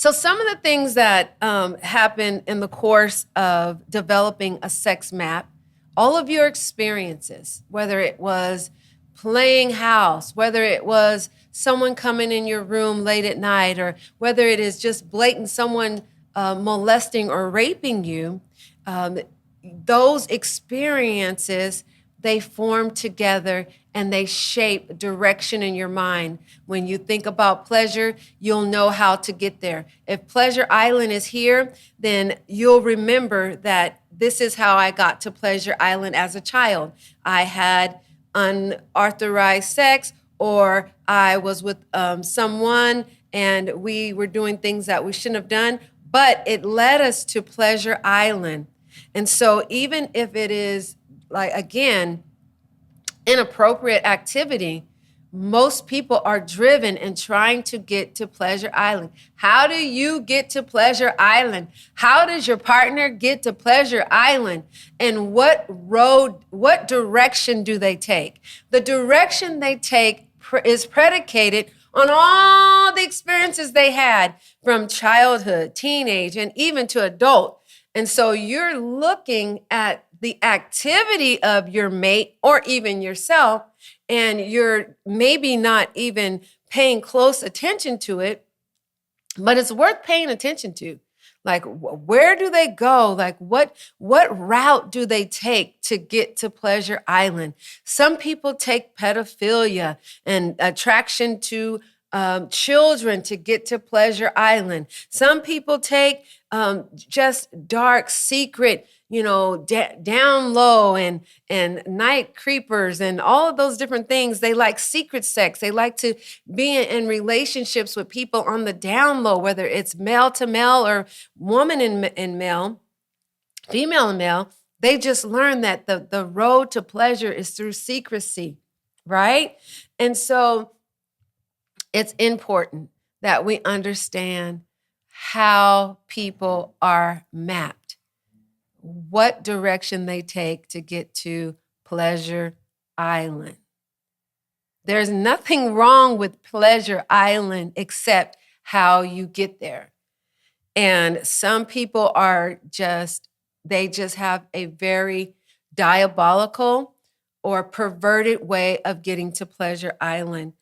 So some of the things that happen in the course of developing a sex map, all of your experiences, whether it was playing house, whether it was someone coming in your room late at night, or whether it is just blatant someone molesting or raping you, um, those experiences, they form together and they shape direction in your mind. When you think about pleasure, you'll know how to get there. If Pleasure Island is here, then you'll remember that this is how I got to Pleasure Island as a child. I had unauthorized sex, or I was with someone and we were doing things that we shouldn't have done, but it led us to Pleasure Island. And so even if it is, like, again, inappropriate activity, most people are driven in trying to get to Pleasure Island. How do you get to Pleasure Island? How does your partner get to Pleasure Island? And what direction do they take? The direction they take is predicated on all the experiences they had from childhood, teenage, and even to adult. And so you're looking at the activity of your mate or even yourself, and you're maybe not even paying close attention to it, but it's worth paying attention to. Like, where do they go? Like, what route do they take to get to Pleasure Island? Some people take pedophilia and attraction to children to get to Pleasure Island. Some people take just dark, secret, down low and night creepers and all of those different things. They like secret sex. They like to be in relationships with people on the down low, whether it's male to male or woman and male, female and male. They just learn that the road to pleasure is through secrecy, right? And so it's important that we understand how people are mapped, what direction they take to get to Pleasure Island. There's nothing wrong with Pleasure Island except how you get there. And some people they just have a very diabolical or perverted way of getting to Pleasure Island.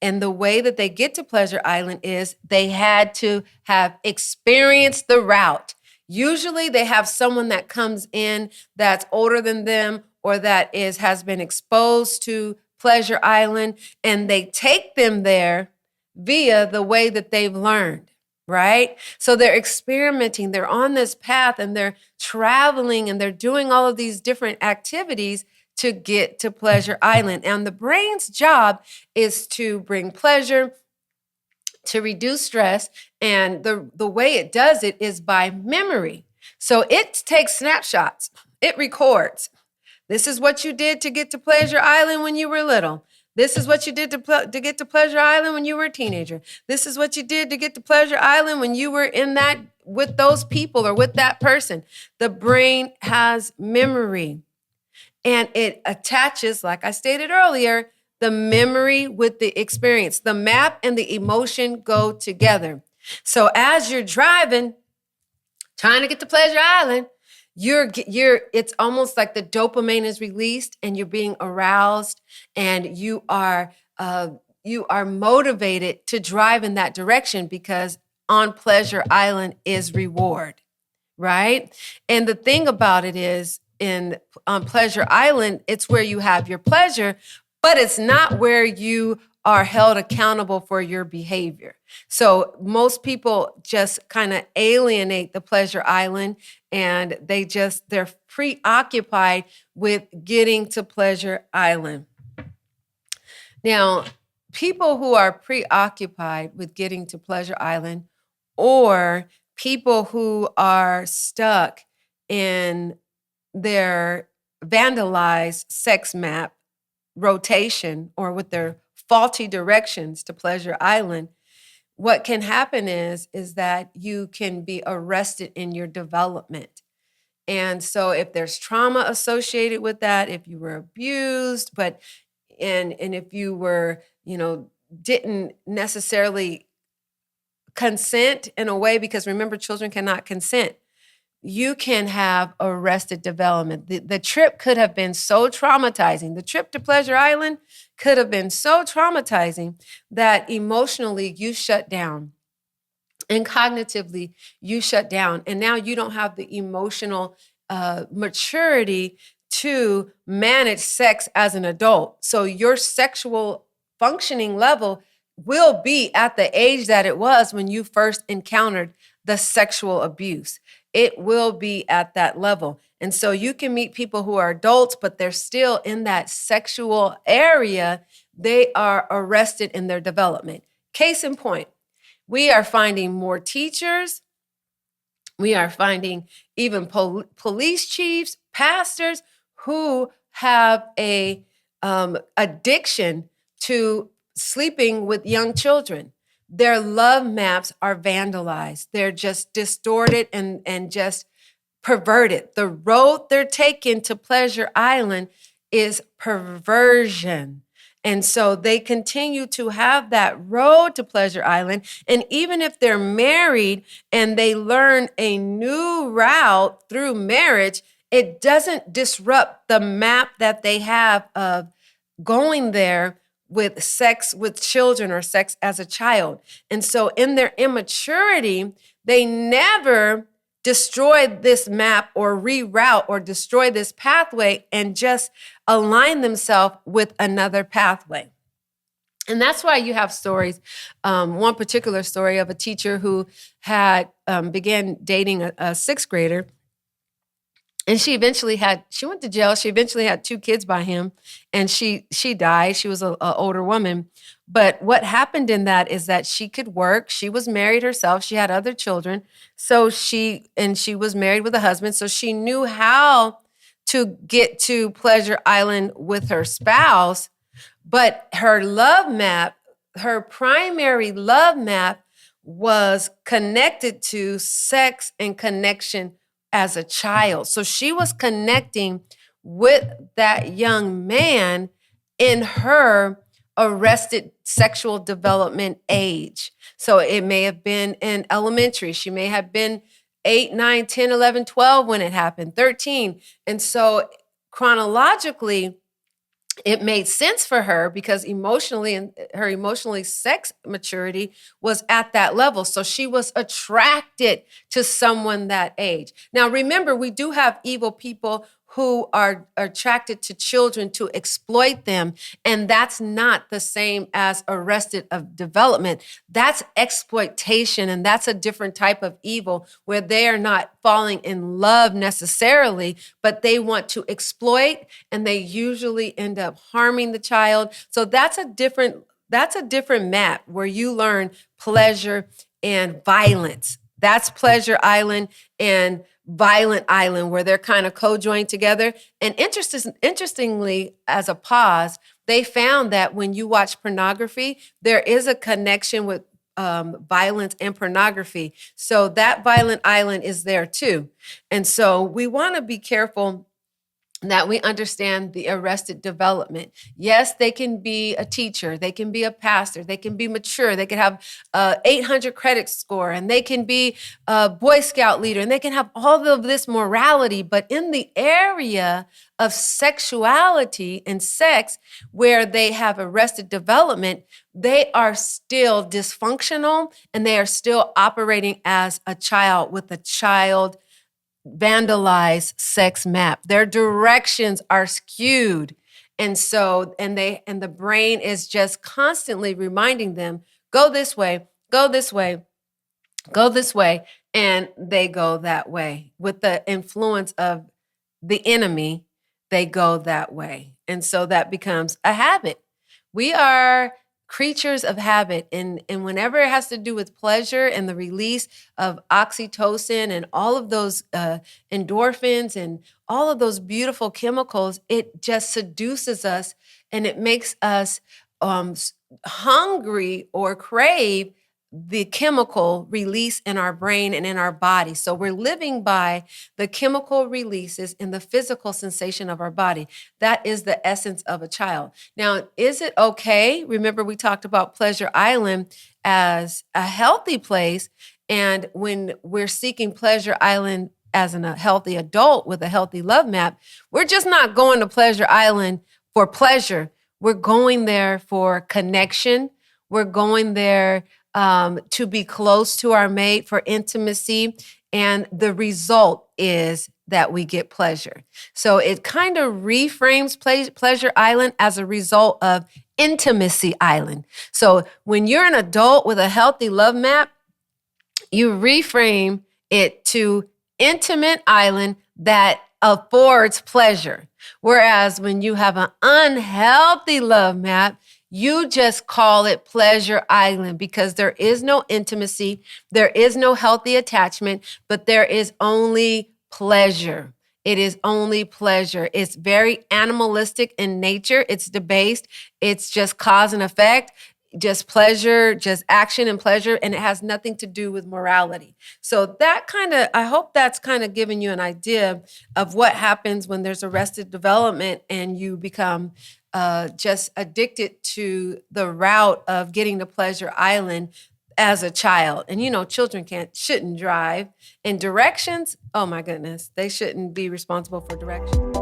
And the way that they get to Pleasure Island is they had to have experienced the route. Usually they have someone that comes in that's older than them or that has been exposed to Pleasure Island, and they take them there via the way that they've learned, right? So they're experimenting, they're on this path, and they're traveling, and they're doing all of these different activities to get to Pleasure Island. And the brain's job is to bring pleasure, to reduce stress, and the way it does it is by memory. So it takes snapshots, it records. This is what you did to get to Pleasure Island when you were little. This is what you did to get to Pleasure Island when you were a teenager. This is what you did to get to Pleasure Island when you were in that with those people or with that person. The brain has memory, and it attaches, like I stated earlier, the memory with the experience. The map and the emotion go together. So as you're driving, trying to get to Pleasure Island, it's almost like the dopamine is released and you're being aroused, and you are motivated to drive in that direction because on Pleasure Island is reward, right? And the thing about it is, on Pleasure Island, it's where you have your pleasure, but it's not where you are held accountable for your behavior. So most people just kind of alienate the Pleasure Island, and they're preoccupied with getting to Pleasure Island. Now, people who are preoccupied with getting to Pleasure Island, or people who are stuck in their vandalized sex map rotation, or with their faulty directions to Pleasure Island, what can happen is that you can be arrested in your development. And so if there's trauma associated with that, if you were abused, and if you were, didn't necessarily consent in a way, because remember, children cannot consent, you can have arrested development. The trip could have been so traumatizing. The trip to Pleasure Island could have been so traumatizing that emotionally you shut down and cognitively you shut down. And now you don't have the emotional maturity to manage sex as an adult. So your sexual functioning level will be at the age that it was when you first encountered the sexual abuse. It will be at that level. And so you can meet people who are adults, but they're still in that sexual area. They are arrested in their development. Case in point, we are finding more teachers. We are finding even police chiefs, pastors who have a addiction to sleeping with young children. Their love maps are vandalized. They're just distorted and just perverted. The road they're taking to Pleasure Island is perversion. And so they continue to have that road to Pleasure Island. And even if they're married and they learn a new route through marriage, it doesn't disrupt the map that they have of going there with sex with children or sex as a child. And so in their immaturity, they never destroy this map or reroute or destroy this pathway and just align themselves with another pathway. And that's why you have stories. One particular story of a teacher who had began dating a sixth grader. And she went to jail. She eventually had 2 kids by him, and she died. She was an older woman. But what happened in that is that she could work. She was married herself. She had other children. So she was married with a husband. So she knew how to get to Pleasure Island with her spouse. But her love map, her primary love map, was connected to sex and connection as a child. So she was connecting with that young man in her arrested sexual development age. So it may have been in elementary. She may have been 8, 9, 10, 11, 12 when it happened, 13. And so chronologically, it made sense for her because emotionally and her emotionally sex maturity was at that level. So she was attracted to someone that age. Now, remember, we do have evil people who are attracted to children to exploit them. And that's not the same as arrested of development. That's exploitation. And that's a different type of evil where they are not falling in love necessarily, but they want to exploit, and they usually end up harming the child. So that's a different map where you learn pleasure and violence. That's Pleasure Island and Violent Island, where they're kind of co-joined together. And interestingly, as a pause, they found that when you watch pornography, there is a connection with violence and pornography. So that Violent Island is there too. And so we want to be careful that we understand the arrested development. Yes, they can be a teacher, they can be a pastor, they can be mature, they can have 800 credit score, and they can be a Boy Scout leader, and they can have all of this morality. But in the area of sexuality and sex, where they have arrested development, they are still dysfunctional, and they are still operating as a child with a child vandalized sex map. Their directions are skewed. And so, and the brain is just constantly reminding them, go this way, go this way, go this way. And they go that way. With the influence of the enemy, they go that way. And so that becomes a habit. We are creatures of habit. And whenever it has to do with pleasure and the release of oxytocin and all of those endorphins and all of those beautiful chemicals, it just seduces us, and it makes us hungry or crave the chemical release in our brain and in our body. So we're living by the chemical releases in the physical sensation of our body. That is the essence of a child. Now, is it okay? Remember, we talked about Pleasure Island as a healthy place. And when we're seeking Pleasure Island as a healthy adult with a healthy love map, we're just not going to Pleasure Island for pleasure. We're going there for connection. We're going there to be close to our mate, for intimacy. And the result is that we get pleasure. So it kind of reframes Pleasure Island as a result of Intimacy Island. So when you're an adult with a healthy love map, you reframe it to Intimate Island that affords pleasure. Whereas when you have an unhealthy love map, you just call it Pleasure Island because there is no intimacy, there is no healthy attachment, but there is only pleasure. It is only pleasure. It's very animalistic in nature. It's debased. It's just cause and effect, just pleasure, just action and pleasure, and it has nothing to do with morality. So that I hope that's kind of giving you an idea of what happens when there's arrested development and you become just addicted to the route of getting to Pleasure Island as a child. And children shouldn't drive. And directions, oh my goodness, they shouldn't be responsible for directions.